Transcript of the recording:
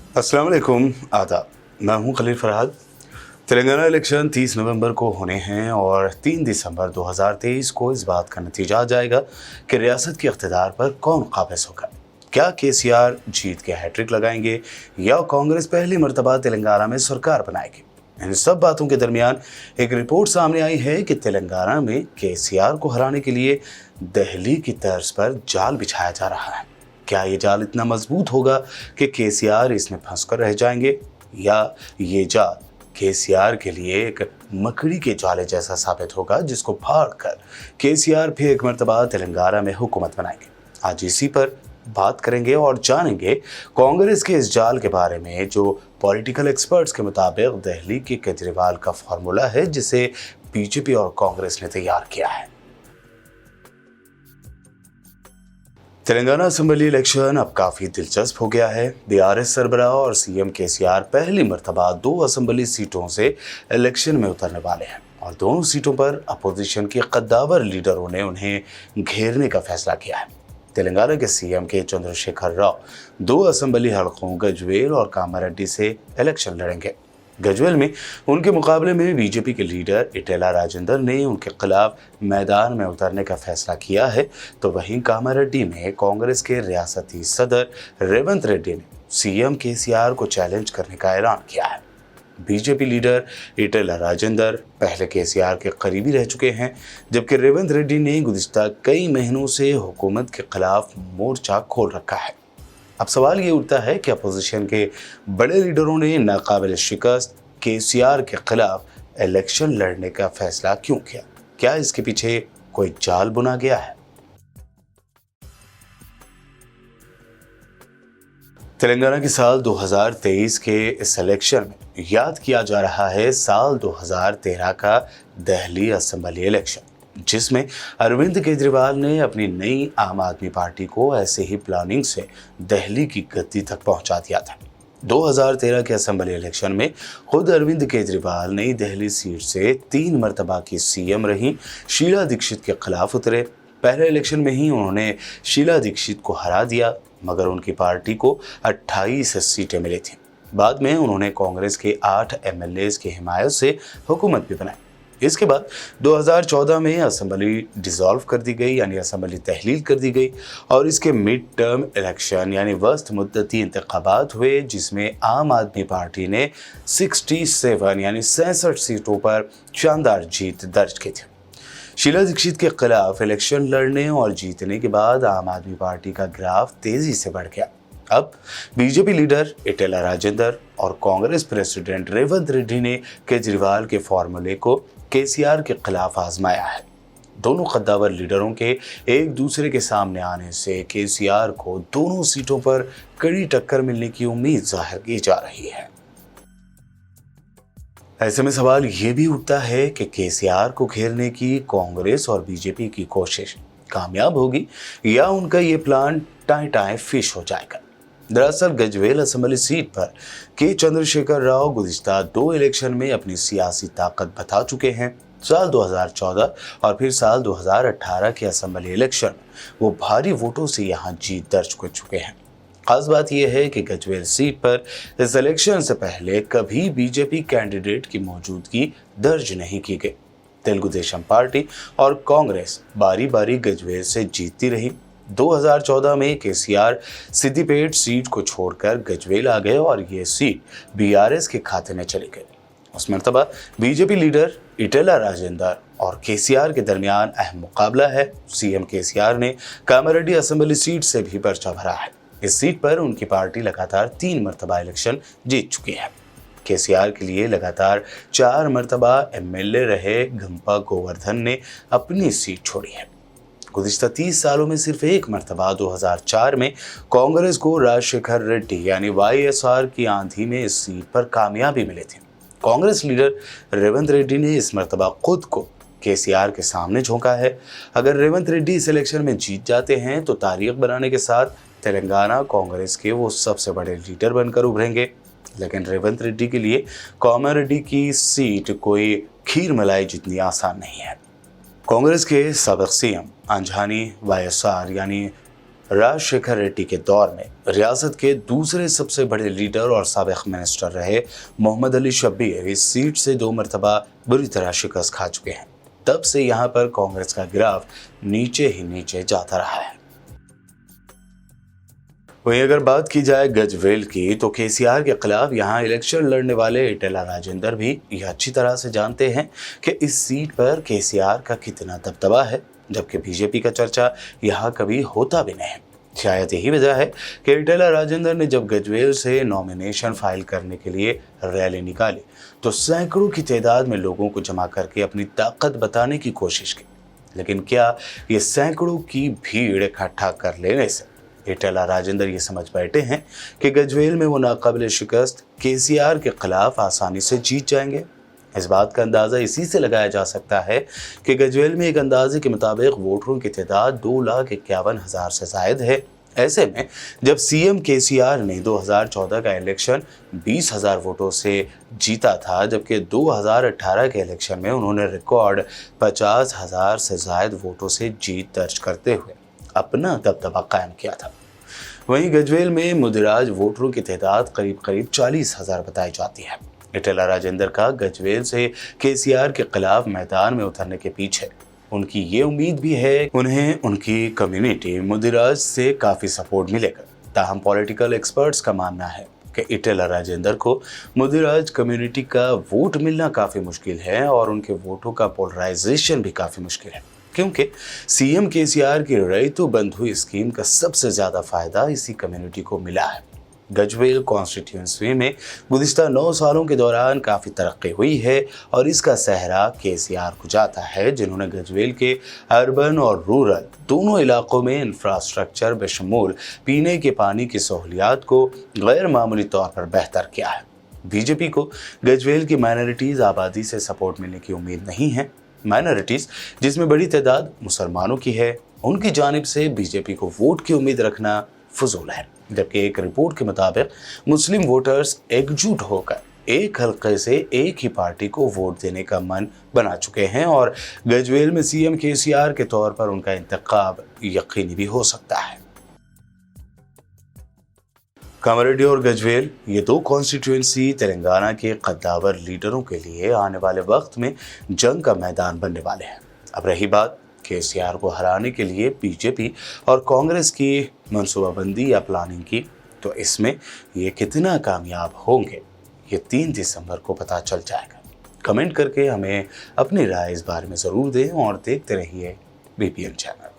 अस्सलाम वालेकुम, आदाब। मैं हूं खलील फरहाद। तेलंगाना इलेक्शन 30 नवंबर को होने हैं और 3 दिसंबर 2023 को इस बात का नतीजा आ जाएगा कि रियासत के इख्तिदार पर कौन काबिज होगा। क्या केसीआर जीत के हैट्रिक लगाएंगे या कांग्रेस पहली मर्तबा तेलंगाना में सरकार बनाएगी। इन सब बातों के दरमियान एक रिपोर्ट सामने आई है कि तेलंगाना में केसीआर को हराने के लिए दिल्ली की तर्ज पर जाल बिछाया जा रहा है। क्या ये जाल इतना मजबूत होगा कि केसीआर इसमें फंसकर रह जाएंगे, या ये जाल केसीआर के लिए एक मकड़ी के जाले जैसा साबित होगा जिसको फाड़कर केसीआर फिर एक मर्तबा तेलंगाना में हुकूमत बनाएंगे। आज इसी पर बात करेंगे और जानेंगे कांग्रेस के इस जाल के बारे में, जो पॉलिटिकल एक्सपर्ट्स के मुताबिक दिल्ली के केजरीवाल का फॉर्मूला है जिसे बीजेपी और कांग्रेस ने तैयार किया है। तेलंगाना असेंबली इलेक्शन अब काफी दिलचस्प हो गया है। बीआरएस सरबराह और सीएम केसीआर पहली मर्तबा 2 असेंबली सीटों से इलेक्शन में उतरने वाले हैं और दोनों सीटों पर अपोजिशन के कद्दावर लीडरों ने उन्हें घेरने का फैसला किया है। तेलंगाना के सीएम के चंद्रशेखर राव 2 असेंबली हलकों गजवेल और कामारेड्डी से इलेक्शन लड़ेंगे। गजवेल में उनके मुकाबले में बीजेपी के लीडर इटेला राजेंद्र ने उनके खिलाफ मैदान में उतरने का फैसला किया है, तो वहीं कामारेड्डी में कांग्रेस के रियासती सदर रेवंत रेड्डी ने सीएम केसीआर को चैलेंज करने का ऐलान किया है। बीजेपी लीडर इटेला राजेंद्र पहले केसीआर के करीबी रह चुके हैं, जबकि रेवंत रेड्डी ने गुज़िश्ता कई महीनों से हुकूमत के खिलाफ मोर्चा खोल रखा है। अब सवाल ये उठता है कि अपोजिशन के बड़े लीडरों ने नाकाबिल शिकस्त केसीआर के खिलाफ इलेक्शन लड़ने का फैसला क्यों किया? क्या इसके पीछे कोई जाल बुना गया है? तेलंगाना के साल 2023 के इस इलेक्शन में याद किया जा रहा है साल 2013 का दिल्ली असेंबली इलेक्शन, जिसमें अरविंद केजरीवाल ने अपनी नई आम आदमी पार्टी को ऐसे ही प्लानिंग से दिल्ली की गद्दी तक पहुंचा दिया था। 2013 के असेंबली इलेक्शन में खुद अरविंद केजरीवाल नई दिल्ली सीट से 3 मर्तबा की सीएम रही शीला दीक्षित के खिलाफ उतरे। पहले इलेक्शन में ही उन्होंने शीला दीक्षित को हरा दिया, मगर उनकी पार्टी को 28 सीटें मिली थी। बाद में उन्होंने कांग्रेस के 8 एमएलए की हिमायत से हुकूमत भी बनाई। इसके बाद 2014 में असेंबली डिसॉल्व कर दी गई, यानी असेंबली तहलील कर दी गई और इसके मिड टर्म इलेक्शन यानी वस्त मुद्दती इंतखाबात हुए, जिसमें आम आदमी पार्टी ने 67 यानी 66 सीटों पर शानदार जीत दर्ज की थी। शीला दीक्षित के खिलाफ इलेक्शन लड़ने और जीतने के बाद आम आदमी पार्टी का ग्राफ तेजी से बढ़ गया। अब बीजेपी लीडर इटेला राजेंद्र और कांग्रेस प्रेसिडेंट रेवंत रेड्डी ने केजरीवाल के फॉर्मूले को केसीआर के खिलाफ आजमाया है। दोनों कद्दावर लीडरों के एक दूसरे के सामने आने से केसीआर को दोनों सीटों पर कड़ी टक्कर मिलने की उम्मीद जाहिर की जा रही है। ऐसे में सवाल ये भी उठता है कि केसीआर को घेरने की कांग्रेस और बीजेपी की कोशिश कामयाब होगी या उनका ये प्लान टाई टाई फिश हो जाएगा। दरअसल गजवेल असेंबली सीट पर के चंद्रशेखर राव गुज़िश्ता 2 इलेक्शन में अपनी सियासी ताकत बता चुके हैं। साल 2014 और फिर साल 2018 के असेंबली इलेक्शन वो भारी वोटों से यहाँ जीत दर्ज कर चुके हैं। खास बात यह है कि गजवेल सीट पर इस इलेक्शन से पहले कभी बीजेपी कैंडिडेट की मौजूदगी दर्ज नहीं की गई। तेलुगु देशम पार्टी और कांग्रेस बारी बारी गजवेल से जीतती रही। 2014 में केसीआर सिद्दीपेट सीट को छोड़कर गजवेल आ गए और ये सीट बीआरएस के खाते में चली गई। उस मर्तबा बीजेपी लीडर इटेला राजेंद्र और केसीआर के दरमियान अहम मुकाबला है। सीएम केसीआर ने कामारेड्डी असेंबली सीट से भी पर्चा भरा है। इस सीट पर उनकी पार्टी लगातार 3 मर्तबा इलेक्शन जीत चुकी है। केसीआर के लिए लगातार 4 मर्तबा एमएलए रहे गंपा गोवर्धन ने अपनी सीट छोड़ी है। गुज़िश्ता 30 सालों में सिर्फ एक मर्तबा 2004 में कांग्रेस को राजशेखर रेड्डी यानी वाईएसआर की आंधी में इस सीट पर कामयाबी मिली थी। कांग्रेस लीडर रेवंत रेड्डी ने इस मर्तबा खुद को केसीआर के सामने झोंका है। अगर रेवंत रेड्डी इस इलेक्शन में जीत जाते हैं तो तारीख बनाने के साथ तेलंगाना कांग्रेस के वो सबसे बड़े लीडर बनकर उभरेंगे। लेकिन रेवंत रेड्डी के लिए कामारेड्डी की सीट कोई खीर मलाई जितनी आसान नहीं है। कांग्रेस के साबिक सीएम अंजनी वाईएसआर यानी राजशेखर रेड्डी के दौर में रियासत के दूसरे सबसे बड़े लीडर और साबिक मिनिस्टर रहे मोहम्मद अली शब्बीर इस सीट से 2 मरतबा बुरी तरह शिकस्त खा चुके हैं। तब से यहाँ पर कांग्रेस का ग्राफ नीचे ही नीचे जाता रहा है। वहीं अगर बात की जाए गजवेल की, तो केसीआर के खिलाफ यहाँ इलेक्शन लड़ने वाले ईटेला राजेंद्र भी यह अच्छी तरह से जानते हैं कि इस सीट पर केसीआर का कितना दबदबा है, जबकि बीजेपी का चर्चा यहाँ कभी होता भी नहीं। शायद यही वजह है कि ईटेला राजेंद्र ने जब गजवेल से नॉमिनेशन फाइल करने के लिए रैली निकाली तो सैकड़ों की तादाद में लोगों को जमा करके अपनी ताकत बताने की कोशिश की। लेकिन क्या ये सैकड़ों की भीड़ इकट्ठा कर लेने से ईटेला राजेंद्र ये समझ बैठे हैं कि गजवेल में वो नाकाबिल शिकस्त केसीआर के खिलाफ आसानी से जीत जाएंगे? इस बात का अंदाज़ा इसी से लगाया जा सकता है कि गजवेल में एक अंदाजे के मुताबिक वोटरों की तादाद 2,51,000 से ज़ायद है। ऐसे में जब सीएम केसीआर ने 2014 का इलेक्शन 20,000 वोटों से जीता था, जबकि 2018 के इलेक्शन में उन्होंने रिकॉर्ड 50,000 से ज़ायद वोटों से जीत दर्ज करते हुए अपना दबदबा कायम किया था। वहीं गजवेल में मुदिराज वोटरों की तादाद करीब 40,000 बताई जाती है। ईटेला राजेंद्र का गजवेल से केसीआर के खिलाफ मैदान में उतरने के पीछे उनकी ये उम्मीद भी है उन्हें उनकी कम्युनिटी मुदिराज से काफ़ी सपोर्ट मिलेगा। ताहम पॉलिटिकल एक्सपर्ट्स का मानना है कि ईटेला राजेंद्र को मुदिराज कम्युनिटी का वोट मिलना काफ़ी मुश्किल है और उनके वोटों का पोलराइजेशन भी काफ़ी मुश्किल है, क्योंकि सीएम केसीआर की रईतु बंधु स्कीम का सबसे ज़्यादा फायदा इसी कम्युनिटी को मिला है। गजवेल कॉन्स्टिट्यूंसी में गुज़िश्ता 9 सालों के दौरान काफ़ी तरक्की हुई है और इसका सहरा केसीआर को जाता है, जिन्होंने गजवेल के अर्बन और रूरल दोनों इलाकों में इंफ्रास्ट्रक्चर बशमूल पीने के पानी की सहूलियात को गैर मामूली तौर पर बेहतर किया है। बीजेपी को गजवेल की माइनॉरिटीज़ आबादी से सपोर्ट मिलने की उम्मीद नहीं है। माइनॉरिटीज़ जिसमें बड़ी तादाद मुसलमानों की है, उनकी जानिब से बीजेपी को वोट की उम्मीद रखना फजूल है। जबकि एक रिपोर्ट के मुताबिक मुस्लिम वोटर्स एकजुट होकर एक हल्के से एक ही पार्टी को वोट देने का मन बना चुके हैं और गजवेल में सीएम केसीआर के तौर पर उनका इंतखाब यकीनी भी हो सकता है। कामारेड्डी और गजवेल ये 2 कॉन्स्टिट्यूंसी तेलंगाना के कद्दावर लीडरों के लिए आने वाले वक्त में जंग का मैदान बनने वाले हैं। अब रही बात केसीआर को हराने के लिए बीजेपी और कांग्रेस की मनसूबाबंदी या प्लानिंग की, तो इसमें ये कितना कामयाब होंगे ये 3 दिसंबर को पता चल जाएगा। कमेंट करके हमें अपनी राय इस बारे में ज़रूर दें और देखते रहिए बीपीएन चैनल।